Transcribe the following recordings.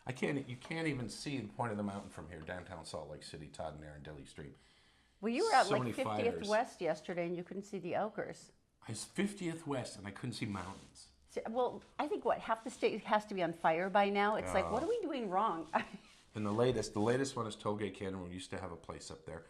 You can't even see the point of the mountain from here, downtown Salt Lake City, Todd and Erin, Daly Stream. Well, you were out So like many 50th fires. West yesterday and you couldn't see the Elkers. I was 50th West and I couldn't see mountains. Well, I think half the state has to be on fire by now. It's like, what are we doing wrong? And the latest one is Tollgate Canyon. We used to have a place up there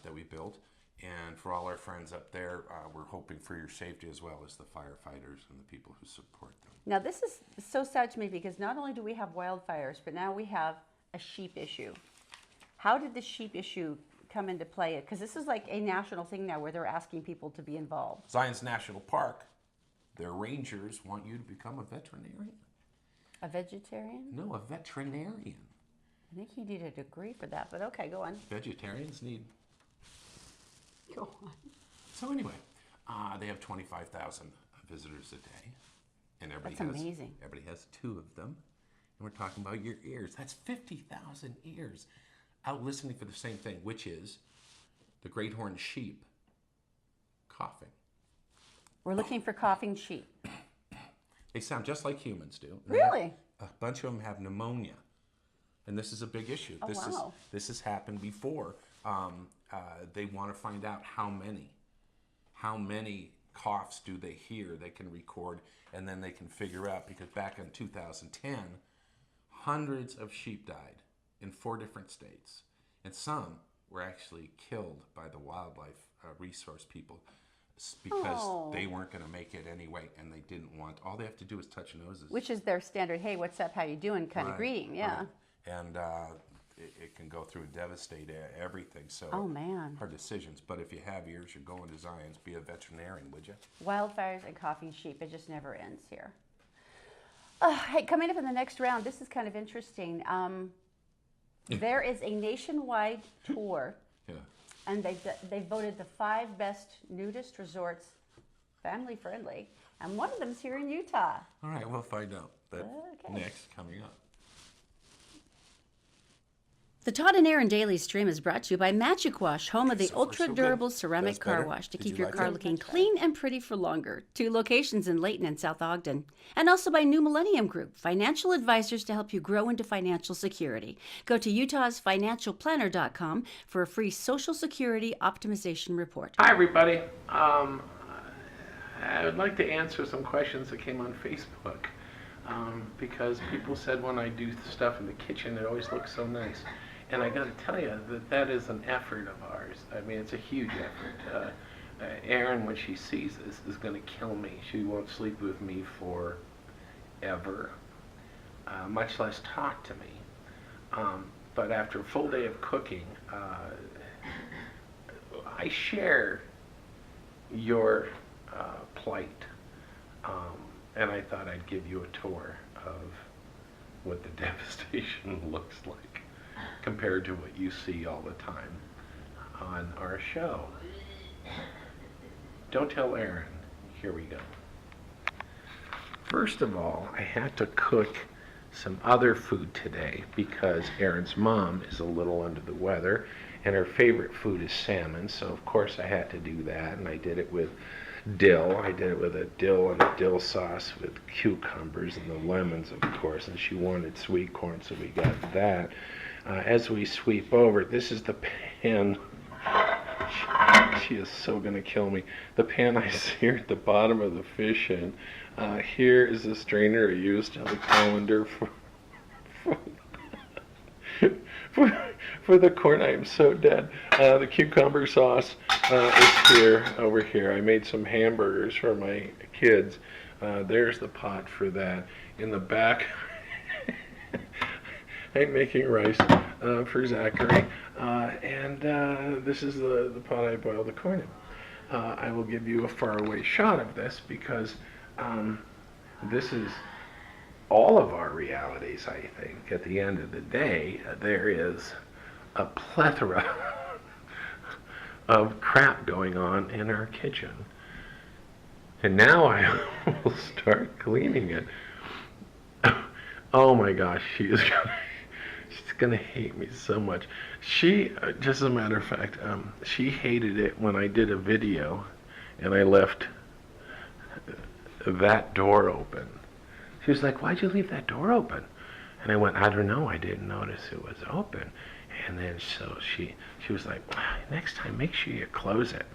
that we built. And for all our friends up there, we're hoping for your safety as well as the firefighters and the people who support them. Now, this is so sad to me because not only do we have wildfires, but now we have a sheep issue. How did the sheep issue come into play? Because this is like a national thing now where they're asking people to be involved. Zion's National Park, their rangers want you to become a veterinarian. A vegetarian? No, a veterinarian. I think he needed a degree for that, but okay, go on. Vegetarians need. Go on. So anyway, they have 25,000 visitors a day, and That's amazing. Everybody has 2 of them, and we're talking about your ears. That's 50,000 ears out listening for the same thing, which is the great horned sheep coughing. We're looking for coughing sheep. They sound just like humans do. Really? A bunch of them have pneumonia, and this is a big issue. Oh, wow. This has happened before. They want to find out how many coughs do they hear. They can record, and then they can figure out, because back in 2010, hundreds of sheep died in 4 different states, and some were actually killed by the wildlife resource people because they weren't going to make it anyway, and they didn't want. All they have to do is touch noses, Which is their standard, hey, what's up, how you doing kind of greeting, yeah. Right. And it can go through and devastate everything. So Oh, man. hard decisions. But if you have ears, you're going to Zion's. Be a veterinarian, would you? Wildfires and coughing sheep, it just never ends here. Hey, coming up in the next round, this is kind of interesting. There is a nationwide tour, Yeah. and they voted the 5 best nudist resorts family friendly, and one of them's here in Utah. All right, we'll find out. That Okay. next, coming up. The Todd and Erin Daily Stream is brought to you by Magic Wash, home of the So far, so ultra-durable good. ceramic That's car better. wash to Did keep you your like car it? looking Much better. clean and pretty for longer. 2 locations in Layton and South Ogden. And also by New Millennium Group, financial advisors to help you grow into financial security. Go to utahsfinancialplanner.com for a free Social Security optimization report. Hi, everybody. I would like to answer some questions that came on Facebook because people said when I do stuff in the kitchen, it always looks so nice. And I got to tell you that is an effort of ours. I mean, it's a huge effort. Erin, when she sees this, is going to kill me. She won't sleep with me forever, much less talk to me. But after a full day of cooking, I share your plight, and I thought I'd give you a tour of what the devastation looks like compared to what you see all the time on our show. Don't tell Erin. Here we go. First of all, I had to cook some other food today because Erin's mom is a little under the weather and her favorite food is salmon, so of course I had to do that, and I did it with dill. I did it with a dill and a dill sauce with cucumbers and the lemons, of course, and she wanted sweet corn, so we got that. As we sweep over, this is the pan. She is so gonna kill me. The pan I seared the bottom of the fish in. Here is the strainer I used to the colander for the corn. I am so dead. The cucumber sauce is here, over here. I made some hamburgers for my kids. There's the pot for that. In the back, I'm making rice for Zachary. And this is the pot I boiled the corn in. I will give you a faraway shot of this because this is all of our realities, I think. At the end of the day, there is a plethora of crap going on in our kitchen. And now I will start cleaning it. Oh my gosh, she's gonna hate me so much. She, just as a matter of fact, she hated it when I did a video and I left that door open. She was like, why'd you leave that door open? And I went, I don't know, I didn't notice it was open. And then so she was like, next time make sure you close it.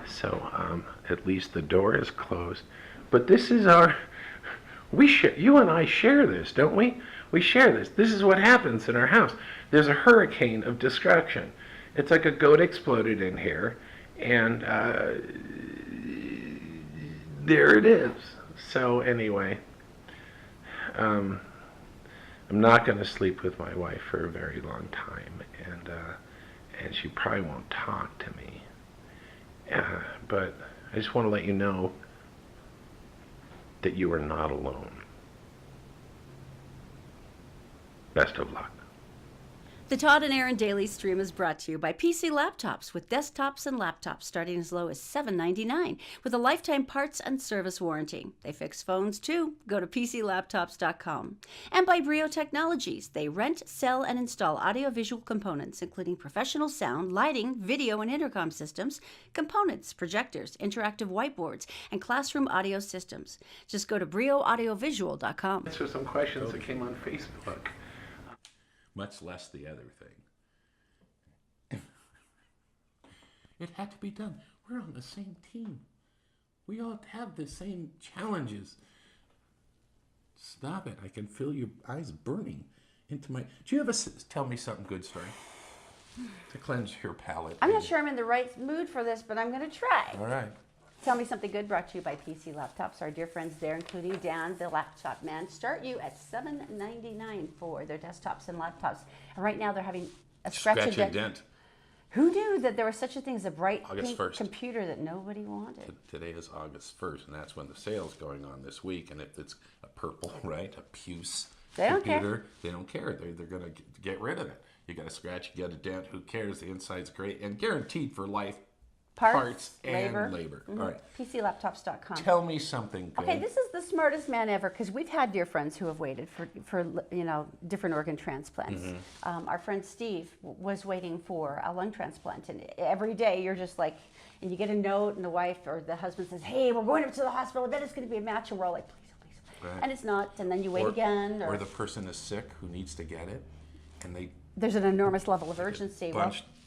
So at least the door is closed. But this is you and I share this, don't we? We share this. This is what happens in our house. There's a hurricane of destruction. It's like a goat exploded in here, and there it is. So anyway, I'm not going to sleep with my wife for a very long time, and she probably won't talk to me. But I just want to let you know that you are not alone. Best of luck. The Todd and Erin Daily Stream is brought to you by PC Laptops, with desktops and laptops starting as low as $7.99 with a lifetime parts and service warranty. They fix phones too. Go to PCLaptops.com. And by Brio Technologies. They rent, sell, and install audiovisual components, including professional sound, lighting, video, and intercom systems, components, projectors, interactive whiteboards, and classroom audio systems. Just go to BrioAudiovisual.com. Answer some questions that came on Facebook. Much less the other thing. It had to be done. We're on the same team. We all have the same challenges. Stop it. I can feel your eyes burning into my... Do you ever tell me something good, story? To cleanse your palate. I'm not sure I'm in the right mood for this, but I'm going to try. All right. Tell Me Something Good, brought to you by PC Laptops. Our dear friends there, including Dan, the laptop man, start you at $7.99 for their desktops and laptops. And right now they're having a scratch and dent. Who knew that there was such a thing as a bright August pink 1st. Computer that nobody wanted? Today is August 1st, and that's when the sale's going on this week. And if it's a purple, right, a puce They don't computer, care. they don't care. They're going to get rid of it. You got a scratch, you get a dent, who cares? The inside's great and guaranteed for life. Parts and labor. Mm-hmm. All right. PCLaptops.com. Tell me something good. Okay, this is the smartest man ever, because we've had dear friends who have waited for different organ transplants. Our friend Steve was waiting for a lung transplant, and every day you're just like, and you get a note, and the wife or the husband says, "Hey, we're going up to the hospital. I bet it's going to be a match," and we're all like, "Please, oh, please." Right. And it's not, and then you wait again. Or the person is sick who needs to get it, and there's an enormous level of urgency.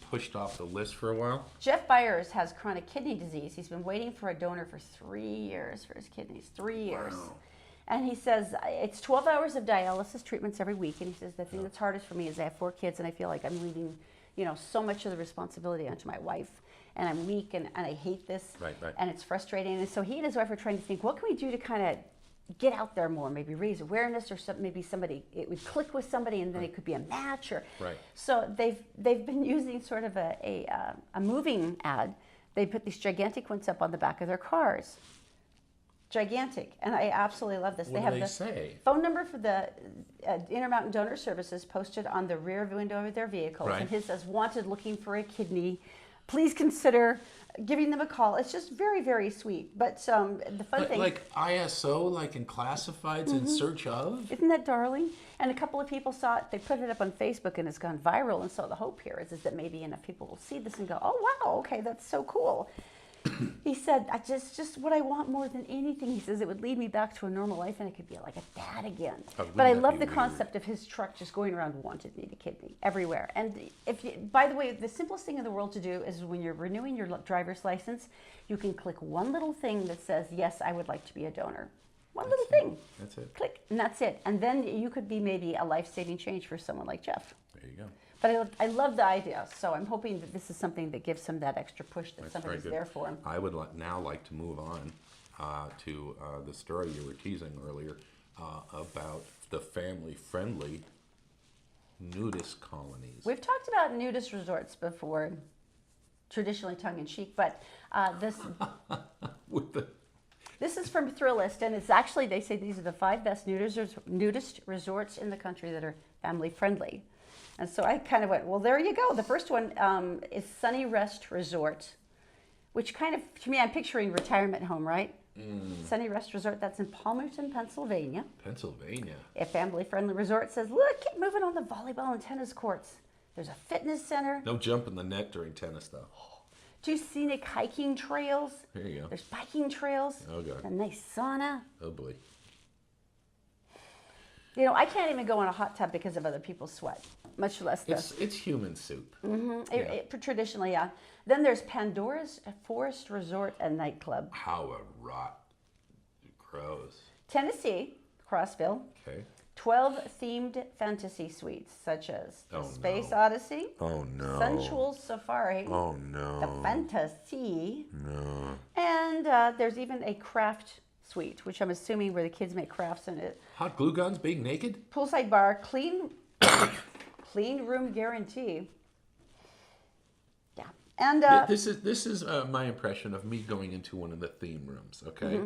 pushed off the list for a while. Jeff Byers has chronic kidney disease. He's been waiting for a donor for 3 years for his kidneys. 3 years. Wow. And he says, it's 12 hours of dialysis treatments every week. And he says, the thing that's hardest for me is I have 4 kids, and I feel like I'm leaving, so much of the responsibility onto my wife. And I'm weak, and I hate this. Right. And it's frustrating. And so he and his wife are trying to think, what can we do to kind of get out there more, maybe raise awareness, or maybe it would click with somebody, and then it could be a match. Right. So they've been using sort of a moving ad. They put these gigantic ones up on the back of their cars. Gigantic, and I absolutely love this. What have do the they say? phone number for the Intermountain Donor Services posted on the rear window of their vehicles, Right. and his says, "Wanted, looking for a kidney. Please consider giving them a call." It's just very, very sweet. But the fun thing, like ISO, like in classifieds, in search of. isn't that darling? And a couple of people saw it. They put it up on Facebook, and it's gone viral. And so the hope here is that maybe enough people will see this and go, "Oh wow, okay, that's so cool." He said, "I just what I want more than anything," he says, "it would lead me back to a normal life, and I could be like a dad again." wouldn't But I that love be the weird? concept of his truck just going around, "Wanted, need a kidney," everywhere. And by the way, the simplest thing in the world to do is when you're renewing your driver's license, you can click one little thing that says, "Yes, I would like to be a donor." One little thing. That's it. Click, and that's it. And then you could be maybe a life-saving change for someone like Jeff. There you go. But I love the idea, so I'm hoping that this is something that gives him that extra push that That's somebody's very good. there for him. I would now like to move on to the story you were teasing earlier about the family-friendly nudist colonies. We've talked about nudist resorts before, traditionally tongue-in-cheek, but this With the this is from Thrillist, and it's actually, they say these are the 5 best nudist resorts in the country that are family-friendly. And so I kind of went, well, there you go. The first one is Sunny Rest Resort, which kind of, to me, I'm picturing retirement home, right? Sunny Rest Resort, that's in Palmerton, Pennsylvania. Pennsylvania. A family-friendly resort says, look, keep moving on the volleyball and tennis courts. There's a fitness center. No jump in the net during tennis, though. 2 scenic hiking trails. There you go. There's biking trails. Oh, God. A nice sauna. Oh, boy. You know, I can't even go in a hot tub because of other people's sweat, much less this. It's human soup. Traditionally, yeah. Then there's Pandora's Forest Resort and Nightclub. How a rot grows. Tennessee, Crossville. Okay. 12 themed fantasy suites, such as the Space Odyssey, Oh no. Sensual Safari, Oh no. the Fantasy, No. and there's even a craft suite, which I'm assuming where the kids make crafts in it. Hot glue guns being naked? Poolside bar, clean room guarantee. Yeah, and This is my impression of me going into one of the theme rooms. Okay,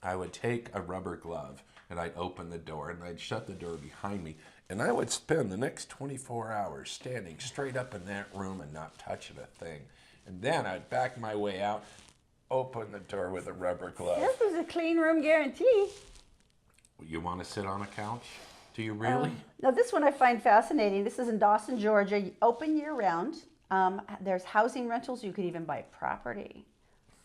I would take a rubber glove and I'd open the door and I'd shut the door behind me, and I would spend the next 24 hours standing straight up in that room and not touching a thing. And then I'd back my way out, open the door with a rubber glove. this is a clean room guarantee. You want to sit on a couch? Do you really? Now, this one I find fascinating. This is in Dawson, Georgia, open year-round. There's housing rentals. You could even buy property.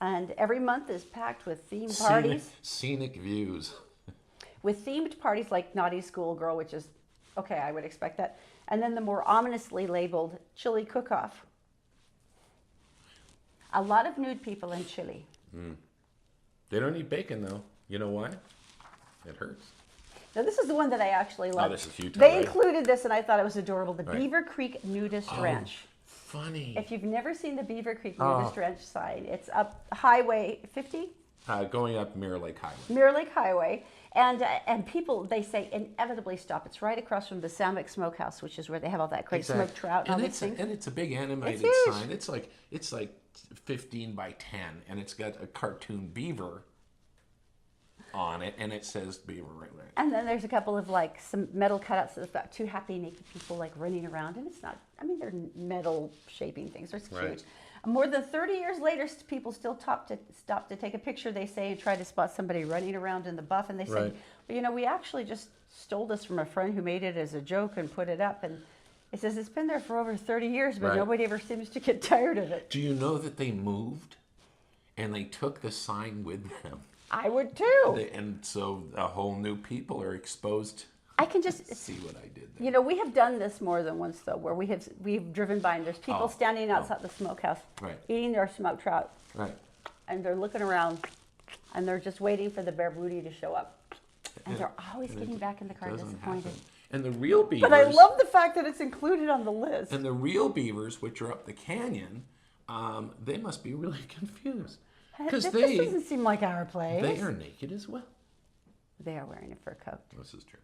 And every month is packed with themed parties. Scenic views. With themed parties like Naughty Schoolgirl, which is, okay, I would expect that. And then the more ominously labeled Chili Cook-Off. A lot of nude people in Chile. They don't eat bacon though. You know why? It hurts. Now, this is the one that I actually love. This is Utah, They right? included this, and I thought it was adorable. The Right. Beaver Creek Nudist Ranch. Funny. If you've never seen the Beaver Creek Nudist Ranch sign, it's up Highway 50, Going up Mirror Lake Highway. Mirror Lake Highway, and people, they say, inevitably stop. It's right across from the Samick Smokehouse, which is where they have all that great smoked trout and all these things. And it's a big animated It's huge. sign. It's like 15 by 10, and it's got a cartoon beaver on it, and it says Beaver right there. And then there's a couple of like some metal cutouts of about two happy naked people like running around, and it's not. I mean, they're metal shaping things. They're cute. Right. More than 30 years later, people still stop to take a picture. They say and try to spot somebody running around in the buff, and they say, Right. well, you know, we actually just stole this from a friend who made it as a joke and put it up, and it says it's been there for over 30 years, but Right. nobody ever seems to get tired of it. Do you know that they moved, and they took the sign with them? I would too. And so a whole new people are exposed. I can just See what I did there. You know, we have done this more than once, though, where we've driven by and there's people Oh, standing outside the smokehouse Right. eating their smoked trout, Right. and they're looking around, and they're just waiting for the bear booty to show up, and they're always getting back in the car Doesn't disappointed. happen. And the real beavers. But I love the fact that it's included on the list. And the real beavers, which are up the canyon, they must be really confused because this they doesn't seem like our place. they are naked as well. They are wearing a fur coat. This is true.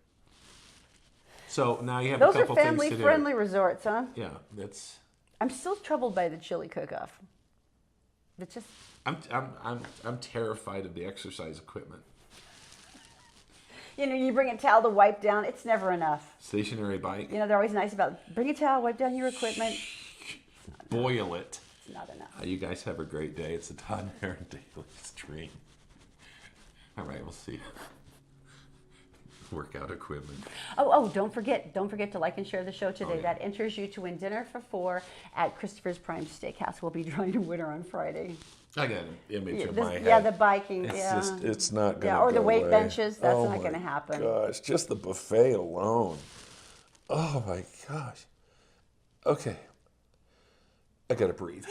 So now you have Those a are couple things to do. family-friendly resorts, huh? Yeah, that's. I'm still troubled by the chili cook-off. It's just I'm terrified of the exercise equipment. you know, you bring a towel to wipe down. It's never enough. Stationary bike. You know, they're always nice about bring a towel, wipe down your equipment. Boil it. It's not enough. You guys have a great day. It's the Todd and Erin Daily Stream. All right, we'll see you. Workout equipment. Oh, don't forget to like and share the show today. Oh, yeah. That enters you to win dinner for 4 at Christopher's Prime Steakhouse. We'll be drawing a winner on Friday. I got an image of This- my head. yeah, the biking. It's yeah. just, it's not going to Yeah, or the go weight away. benches. That's Oh not my going to happen. Gosh, just the buffet alone. Oh my gosh. Okay. I got to breathe.